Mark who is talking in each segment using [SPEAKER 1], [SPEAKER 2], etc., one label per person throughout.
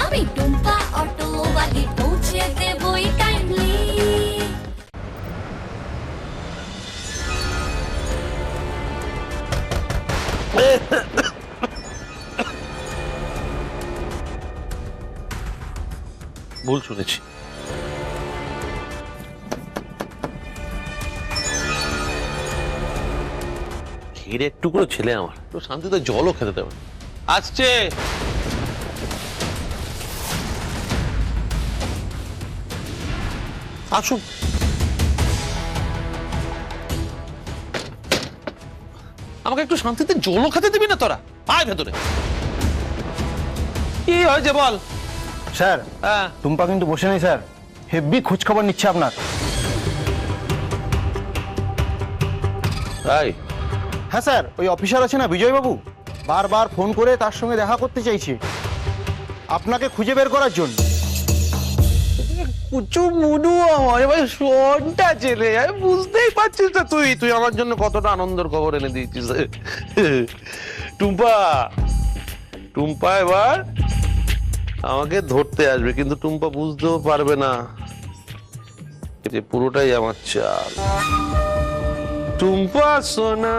[SPEAKER 1] আমি টুম্পা অটোওয়ালি পৌঁছে দেবই টাইমলি।
[SPEAKER 2] ভুল শুনেছি। ঘিরে একটু করে ছেলে আমার তো শান্তিতে জলও খেতে দেবে। আসছে আসুক। আমাকে একটু শান্তিতে জলও খেতে দিবি না তোরা? আয় ভেতরে। কি হয়েছে বল।
[SPEAKER 3] স্যার,
[SPEAKER 2] হ্যাঁ
[SPEAKER 3] টুম্পা কিন্তু বসে নেই স্যার, হেব্বি খোঁজ খবর নিচ্ছে আপনার।
[SPEAKER 2] তাই?
[SPEAKER 3] হ্যাঁ স্যার, ওই অফিসার আছে না বিজয়বাবু, বারবার ফোন করে তার সঙ্গে দেখা করতে চাইছে আপনাকে খুঁজে বের করার জন্য।
[SPEAKER 2] কুচু মুডু আমার এবার শোনটা ছেলে, আমি বুঝতেই পারছিস না তুই তুই আমার জন্য কতটা আনন্দের খবর এনে দিয়েছিস। টুম্পা টুম্পা এবার আমাকে ধরতে আসবে, কিন্তু টুম্পা বুঝতেও পারবে না যে পুরোটাই আমার চাল। টুম্পা সোনা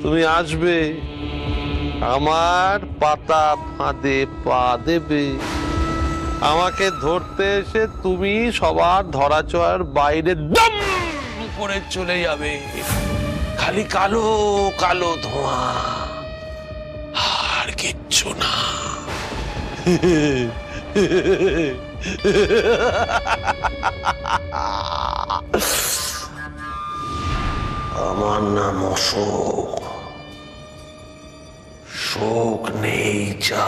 [SPEAKER 2] তুমি আসবে, আমার পাতা ফাঁদে পা দেবে, আমাকে ধরতে এসে তুমি সবার ধরাছোঁয়ার বাইরে দম করে চলে যাবে। খালি কালো কালো ধোঁয়া, আর কিচ্ছু না। আমার নাম অশোক, শোক নেই যা।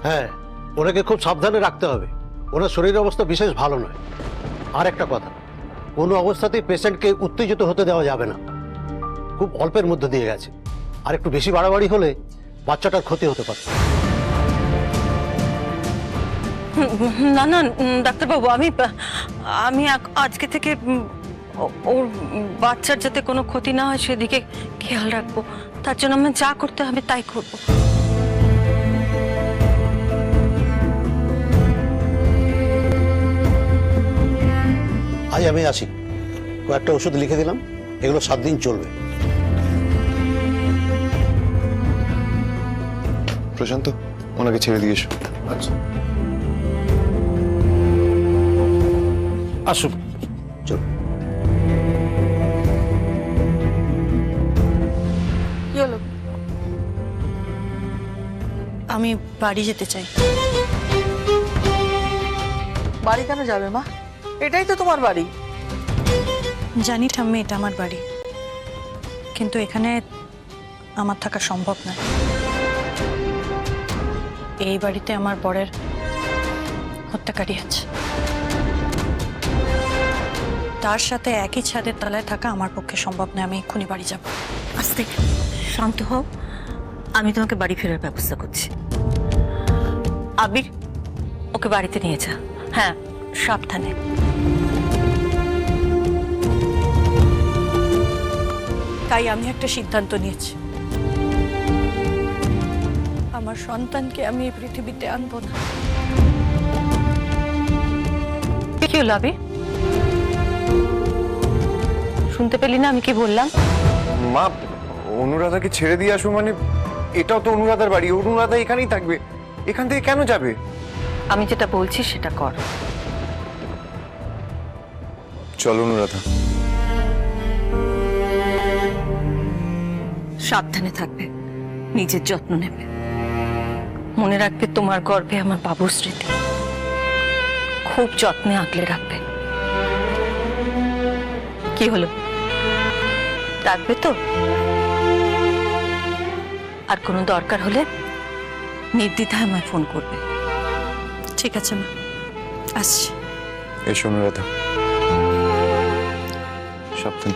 [SPEAKER 4] হ্যাঁ, ওনাকে খুব সাবধানে রাখতে হবে, ওনার শরীরের অবস্থা বিশেষ ভালো নয়। আর একটা কথা, কোনো অবস্থাতেই পেশেন্টকে উত্তেজিত হতে দেওয়া যাবে না, খুব অল্পের মধ্যে দিয়ে গেছে, আর একটু বেশি বাড়াবাড়ি হলে বাচ্চাটার ক্ষতি হতে পারে।
[SPEAKER 5] না না ডাক্তারবাবু, আমি আজকে থেকে ওর বাচ্চার যাতে কোনো ক্ষতি না হয় সেদিকে খেয়াল রাখবো, তার জন্য আমি যা করতে হবে তাই করবো।
[SPEAKER 4] আজ আমি আসি, কয়েকটা ওষুধ লিখে দিলাম, এগুলো 7 দিন চলবে।
[SPEAKER 6] প্রশান্ত, ওনাকে ছেড়ে দিয়ে এসো।
[SPEAKER 4] আচ্ছা, আসুন, চল।
[SPEAKER 5] কি হলো? আমি বাড়ি যেতে চাই।
[SPEAKER 7] বাড়ি কেন যাবে মা? এটাই তো তোমার বাড়ি।
[SPEAKER 5] জানি ঠাম্মি, এটা আমার বাড়ি, কিন্তু এখানে আমার থাকা সম্ভব নয়। এই বাড়িতে আমার বরের হত্যাকারী আছে, তার সাথে একই ছাদের তলায় থাকা আমার পক্ষে সম্ভব নয়। আমি এক্ষুনি বাড়ি যাব।
[SPEAKER 8] আস্তে, শান্ত হও, আমি তোমাকে বাড়ি ফেরার ব্যবস্থা করছি।
[SPEAKER 5] আবির, ওকে বাড়িতে নিয়ে যা। হ্যাঁ, সাবধানে। তাই আমি একটা সিদ্ধান্ত নিয়েছি, আমার সন্তানকে আমি এই পৃথিবীতে আনবো না। কি হলো আবির? শুনতে পেলি না আমি কি বললাম?
[SPEAKER 6] মা, অনুরাধাকে ছেড়ে দিয়ে আসো মানে? এটাও তো অনুরাধার বাড়ি, অনুরাধা এখানেই থাকবে, এখান থেকে কেন যাবে?
[SPEAKER 5] আমি যেটা বলছি সেটা কর।
[SPEAKER 6] চলো অনুরাধা।
[SPEAKER 8] সাবধানে থাকবে, নিজের যত্ন নেবে।
[SPEAKER 5] মনে রাখবে তোমার গর্ভে আমার বাবুর স্মৃতি, খুব যত্নে আগলে রাখবে। কি হলো, রাখবে তো? আর কোনো দরকার হলে নির্দ্বিধায় আমায় ফোন করবে।
[SPEAKER 8] ঠিক আছে মা, আসছি।
[SPEAKER 6] এসো অনুরাধা, সাবধান।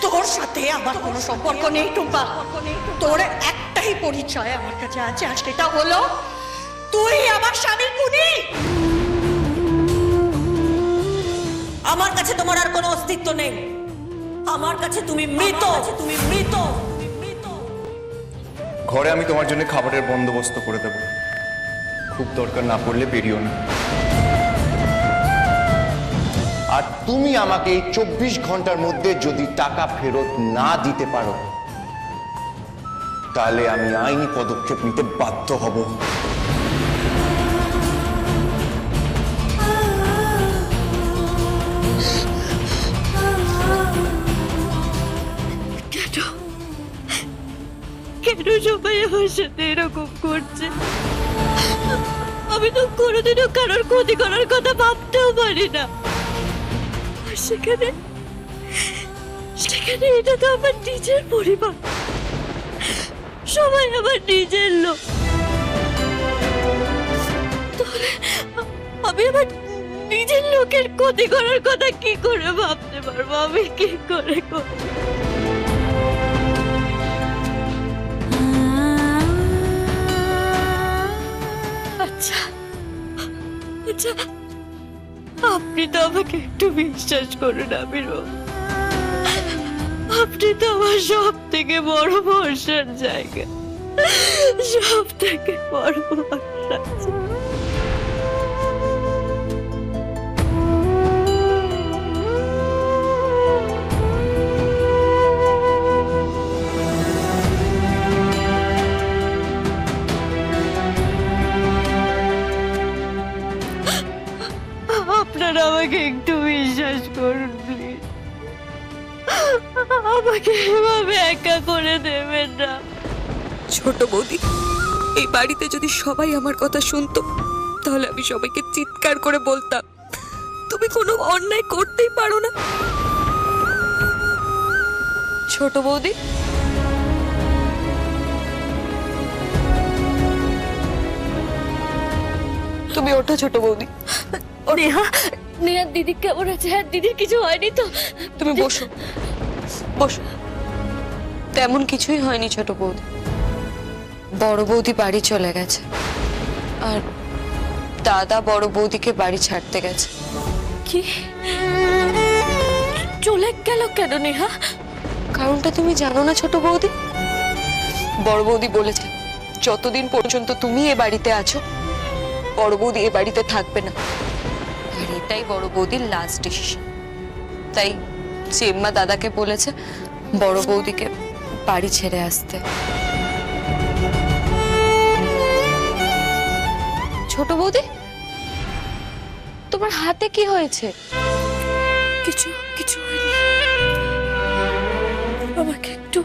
[SPEAKER 9] তোর সাথে আমার কোনো সম্পর্ক নেই টুম্পা। তোর একটাই পরিচয় আমার কাছে আছে, আর সেটা হলো তুই আমার স্বামীর খুনি।
[SPEAKER 8] আমার কাছে তোমার আর কোনো অস্তিত্ব নেই। আমার কাছে তুমি মৃত, তুমি মৃত।
[SPEAKER 6] ঘরে আমি তোমার জন্য খাবারের বন্দোবস্ত করে দেব, খুব দরকার না পড়লে বেরিও না।
[SPEAKER 10] আর তুমি আমাকে এই 24 ঘন্টার মধ্যে যদি টাকা ফেরত না দিতে পারো, তাহলে আমি আইনি পদক্ষেপ নিতে বাধ্য হব।
[SPEAKER 5] কেন সবাই আমার সাথে এরকম করছে? আমি তো কোনোদিনও কারোর ক্ষতি করার কথা ভাবতেও পারি না। আর সেখানে সেখানে এটা তো আমার নিজের পরিবার, সবাই আমার নিজের লোক। তাহলে আমি আমার নিজের লোকের ক্ষতি করার কথা কি করে ভাবতে পারবো? আমি কি করে করবো? আচ্ছা আচ্ছা, আপনি তো আমাকে একটু বিশ্বাস করুন আমির বাবু। আপনি তো আমার সব থেকে বড় ভরসার জায়গা, সব থেকে বড় ভরসার জায়গা। আপনারা আমাকে একটু বিশ্বাস করুন প্লিজ, আমাকে এভাবে একা করে দেবেন না।
[SPEAKER 11] ছোট বৌদি, এই বাড়িতে যদি সবাই আমার কথা শুনতো, তাহলে আমি সবাইকে চিৎকার করে বলতাম, তুমি কোনো অন্যায় করতেই পারো না। ছোট বৌদি, তুমি ওঠো ছোট বৌদি।
[SPEAKER 5] নেহা, নেহা দিদি কেমন আছে? হ্যাঁ, দিদির কিছু হয়নি তো?
[SPEAKER 11] তুমি বসো বসো। তেমন কিছুই হয়নি ছোট বৌদি, বড় বৌদি বাড়ি চলে গেছে, আর দাদা বড় বৌদিকে বাড়ি ছাড়তে গেছে।
[SPEAKER 5] কি চলে গেল কেন নেহা?
[SPEAKER 11] কারণটা তুমি জানো না ছোট বৌদি? বড় বৌদি বলেছে যতদিন পর্যন্ত তুমি এ বাড়িতে আছো, বড় বৌদি এ বাড়িতে থাকবে না, আর এটাই বড় বৌদির লাস্ট ডিসিশন। তাই চেম্মা দাদাকে বলেছে বড় বৌদিকে বাড়ি ছেড়ে আসতে। ছোট বৌদি, তোমার হাতে কি হয়েছে?
[SPEAKER 5] কিছু কিছু হয়নি, আমাকে একটু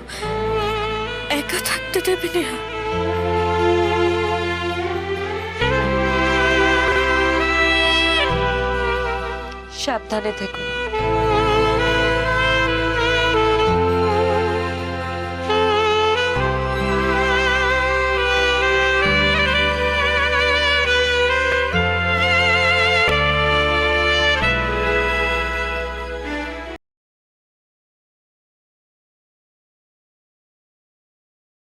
[SPEAKER 5] একা থাকতে দেবে নেহা?
[SPEAKER 11] সাবধানে থেকো।